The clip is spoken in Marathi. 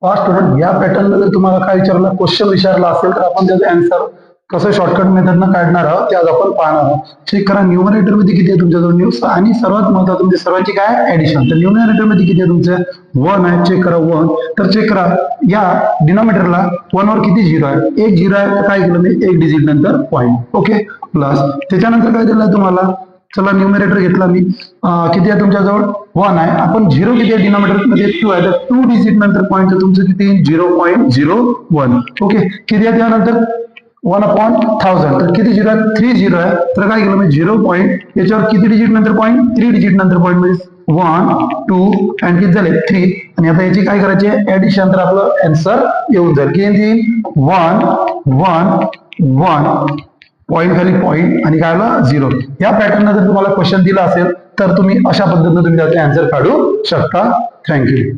स्टुडंट, या पॅटर्न जर तुम्हाला काय विचारलं, क्वेश्चन विचारला असेल तर आपण त्याचं आन्सर कसं शॉर्टकट मेथडनं काढणार आहोत ते आज आपण पाहणार आहोत. चेक करा न्यूमरेटर मध्ये किती आहे तुमच्याजवळ न्यूज, आणि सर्वात महत्त्वाचं म्हणजे सर्वांची काय ऍडिशन. तर न्यूमरेटर मध्ये किती आहे तुमचं 1 आहे. चेक करा 1. तर चेक करा या डिनॉमिनेटरला 1 वर किती झिरो आहे, एक झिरो आहे. तर काय केलं मी एक डिजिट नंतर पॉईंट. ओके, प्लस त्याच्यानंतर काय दिलं तुम्हाला, चला न्यूमरेटर घेतला मी, किती आहे तुमच्याजवळ 1 आहे. आपण झिरो किती आहे डिनॉमिनेटर मध्ये 2 आहे, तर 2 डिजिट नंतर पॉईंट तुमचं किती 0.01. ओके, किती आहे त्यानंतर 1/1000. तर किती झिरो आहे 3 झिरो आहे. तर काय केलं मी 0 पॉईंट याच्यावर किती डिजिट नंतर पॉईंट 3 डिजिट नंतर पॉईंट म्हणजे 1 2 आणि किती झाले 3. आणि आता याची काय करायची ऍडिशन, तर आपलं आन्सर येऊन जाईल किती 1 1 1 पॉईंट खाली पॉईंट आणि काय आलं 0. या पॅटर्न जर तुम्हाला क्वेश्चन दिला असेल तर तुम्ही अशा पद्धतीने तुम्ही त्याचे आन्सर काढू शकता. थँक्यू.